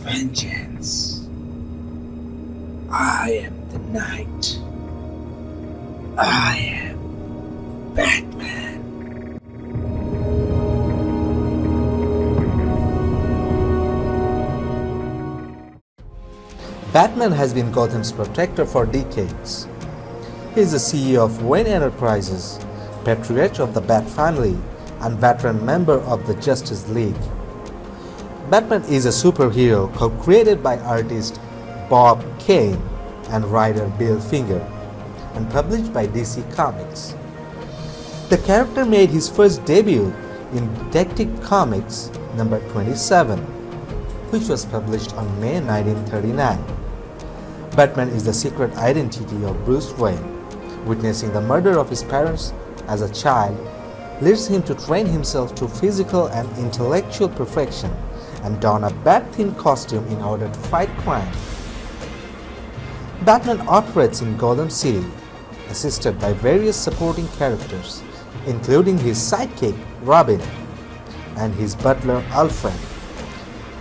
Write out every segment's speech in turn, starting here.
vengeance. I am the knight. I am Batman. Batman has been Gotham's protector for decades. He is the CEO of Wayne Enterprises, patriarch of the Bat family, and veteran member of the Justice League. Batman is a superhero co-created by artist Bob Kane and writer Bill Finger, and published by DC Comics. The character made his first debut in Detective Comics number 27, which was published on May 1939. Batman is the secret identity of Bruce Wayne. Witnessing the murder of his parents as a child leads him to train himself to physical and intellectual perfection and don a bat-themed costume in order to fight crime. Batman operates in Gotham City, assisted by various supporting characters, including his sidekick Robin and his butler Alfred,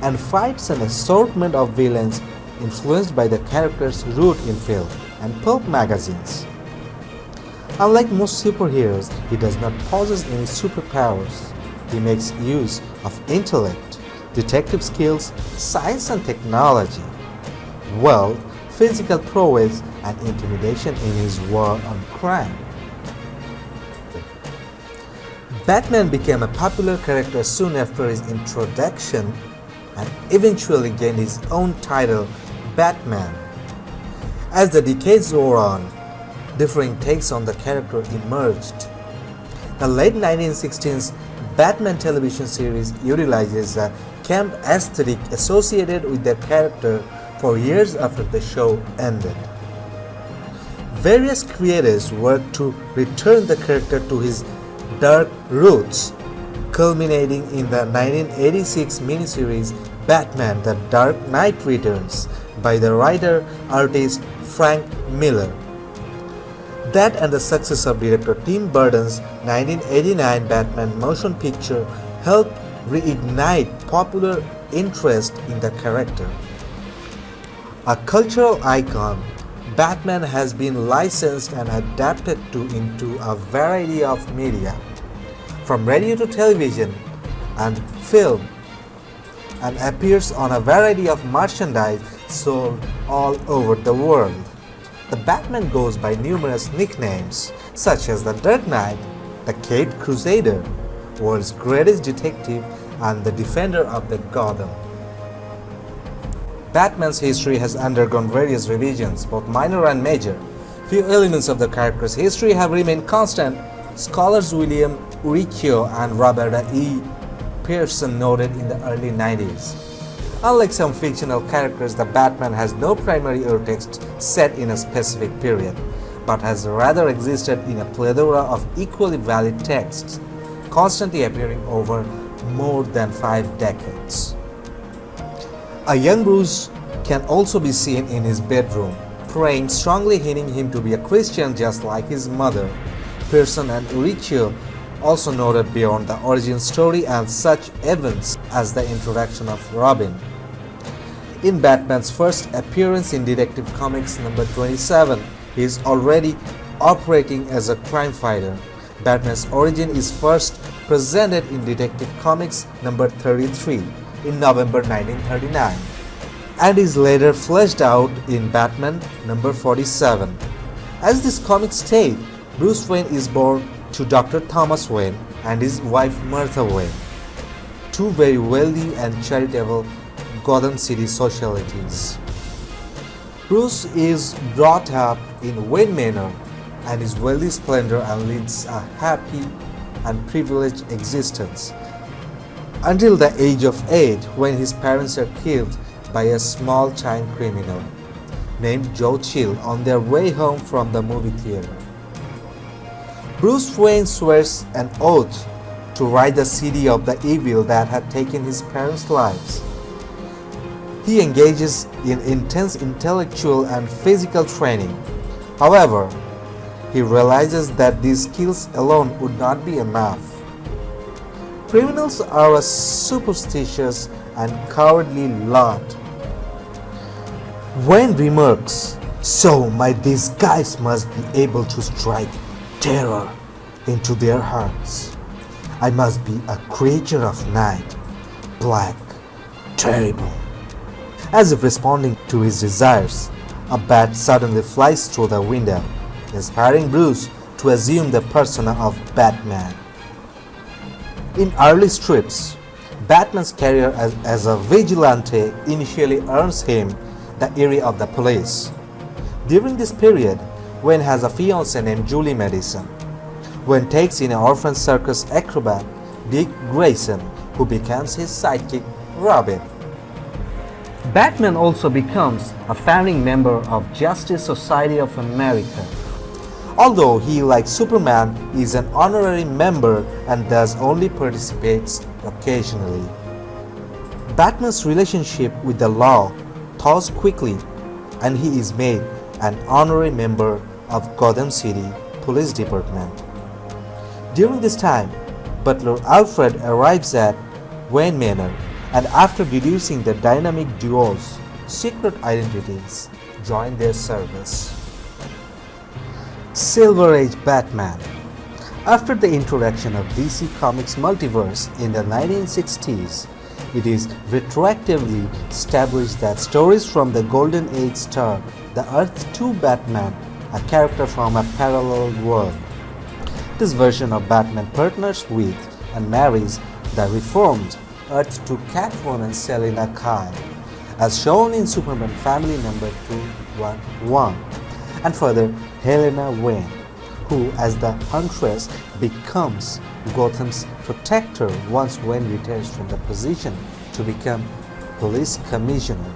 and fights an assortment of villains influenced by the character's route in film and pulp magazines. Unlike most superheroes, he does not possess any superpowers. He makes use of intellect, detective skills, science and technology, wealth, physical prowess, and intimidation in his war on crime. Batman became a popular character soon after his introduction and eventually gained his own title, Batman. As the decades wore on, differing takes on the character emerged. The late 1916s Batman television series utilizes a camp aesthetic associated with the character for years after the show ended. Various creators worked to return the character to his dark roots, culminating in the 1986 miniseries Batman: The Dark Knight Returns by the writer-artist Frank Miller. That and the success of director Tim Burton's 1989 Batman motion picture helped reignite popular interest in the character. A cultural icon, Batman has been licensed and adapted into a variety of media, from radio to television and film, and appears on a variety of merchandise sold all over the world. The Batman goes by numerous nicknames such as the Dark Knight, the Caped Crusader, world's greatest detective, and the Defender of the Gotham. Batman's history has undergone various revisions, both minor and major. Few elements of the character's history have remained constant. Scholars William Uricchio and Robert E. Pearson noted in the early 90s. Unlike some fictional characters, the Batman has no primary or text set in a specific period, but has rather existed in a plethora of equally valid texts, constantly appearing over more than 5 decades. A young Bruce can also be seen in his bedroom, praying, strongly hinting him to be a Christian just like his mother. Pearson and Uricchio also noted beyond the origin story and such events as the introduction of Robin. In Batman's first appearance in Detective Comics number 27, he is already operating as a crime fighter. Batman's origin is first presented in Detective Comics number 33 in November 1939 and is later fleshed out in Batman number 47. As this comic state, Bruce Wayne is born to Dr. Thomas Wayne and his wife Martha Wayne, two very wealthy and charitable Gotham City socialites. Bruce is brought up in Wayne Manor and his wealthy splendor and leads a happy and privileged existence until the age of 8 when his parents are killed by a small-time criminal named Joe Chill on their way home from the movie theater. Bruce Wayne swears an oath to rid the city of the evil that had taken his parents' lives. He engages in intense intellectual and physical training. However, he realizes that these skills alone would not be enough. Criminals are a superstitious and cowardly lot Wayne remarks, "So my disguise must be able to strike terror into their hearts. I must be a creature of night, black, terrible." As if responding to his desires, a bat suddenly flies through the window, inspiring Bruce to assume the persona of Batman. In early strips, Batman's career as a vigilante initially earns him the ire of the police. During this period, Wayne has a fiancée named Julie Madison. Wayne takes in an orphan circus acrobat, Dick Grayson, who becomes his sidekick, Robin. Batman also becomes a founding member of Justice Society of America. Although he, like Superman, is an honorary member and thus only participates occasionally. Batman's relationship with the law thaws quickly, and he is made an honorary member of Gotham City Police Department. During this time, Butler Alfred arrives at Wayne Manor, and after deducing the dynamic duo's secret identities, join their service. Silver Age Batman. After the introduction of DC Comics Multiverse in the 1960s, it is retroactively established that stories from the Golden Age star the Earth 2 Batman, a character from a parallel world. This version of Batman partners with and marries the reformed Earth 2 Catwoman Selina Kyle, as shown in Superman Family number 211, and further Helena Wayne, who as the Huntress becomes Gotham's protector once Wayne retires from the position to become police commissioner,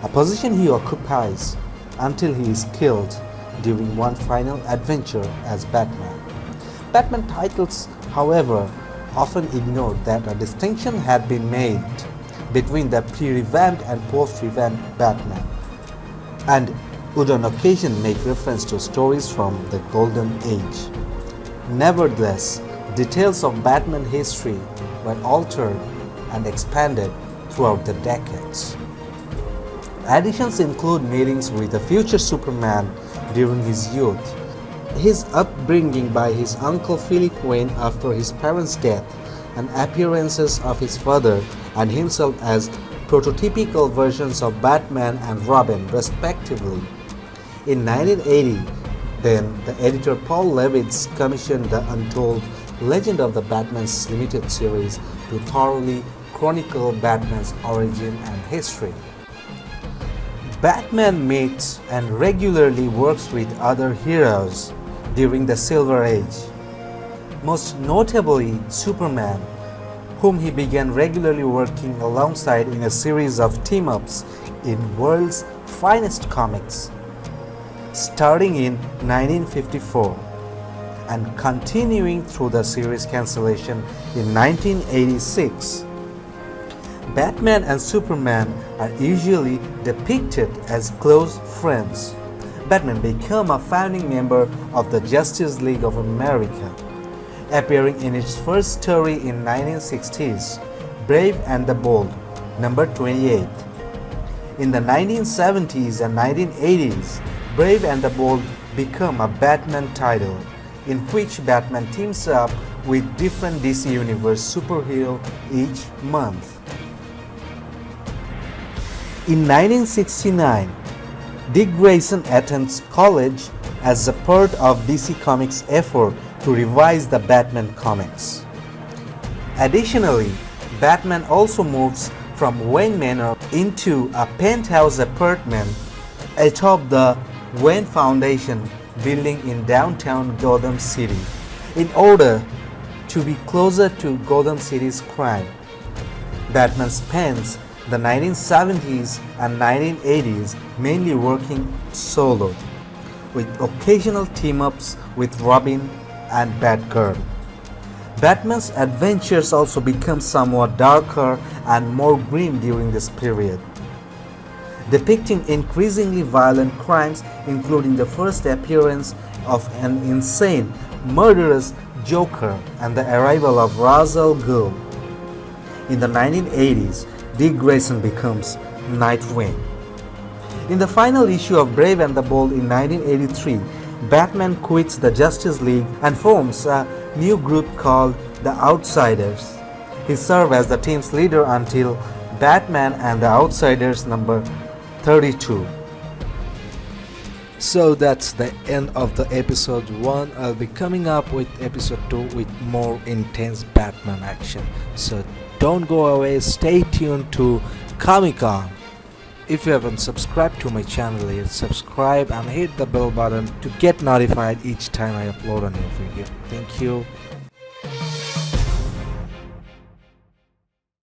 a position he occupies until he is killed during one final adventure as Batman. Batman titles, however, often ignored that a distinction had been made between the pre-revamped and post-revamped Batman, and would on occasion make reference to stories from the Golden Age. Nevertheless, details of Batman history were altered and expanded throughout the decades. Additions include meetings with the future Superman during his youth, his upbringing by his uncle Philip Wayne after his parents' death, and appearances of his father and himself as prototypical versions of Batman and Robin, respectively. In 1980, then, the editor Paul Levitz commissioned the Untold Legend of the Batman's limited series to thoroughly chronicle Batman's origin and history. Batman meets and regularly works with other heroes during the Silver Age, most notably Superman, whom he began regularly working alongside in a series of team-ups in World's Finest Comics, starting in 1954 and continuing through the series cancellation in 1986. Batman and Superman are usually depicted as close friends. Batman became a founding member of the Justice League of America, appearing in its first story in 1960s, Brave and the Bold, number 28. In the 1970s and 1980s, Brave and the Bold became a Batman title, in which Batman teams up with different DC Universe superhero each month. In 1969, Dick Grayson attends college as a part of DC Comics' effort to revise the Batman comics. Additionally, Batman also moves from Wayne Manor into a penthouse apartment atop the Wayne Foundation building in downtown Gotham City in order to be closer to Gotham City's crime. Batman spends the 1970s and 1980s mainly working solo, with occasional team-ups with Robin and Batgirl. Batman's adventures also become somewhat darker and more grim during this period, depicting increasingly violent crimes, including the first appearance of an insane, murderous Joker and the arrival of Ra's al Ghul. In the 1980s, Dick Grayson becomes Nightwing. In the final issue of Brave and the Bold in 1983, Batman quits the Justice League and forms a new group called the Outsiders. He serves as the team's leader until Batman and the Outsiders number 32. So that's the end of the episode 1. I'll be coming up with episode 2 with more intense Batman action. So don't go away, stay tuned to Comic Con. If you haven't subscribed to my channel yet, subscribe and hit the bell button to get notified each time I upload a new video. Thank you.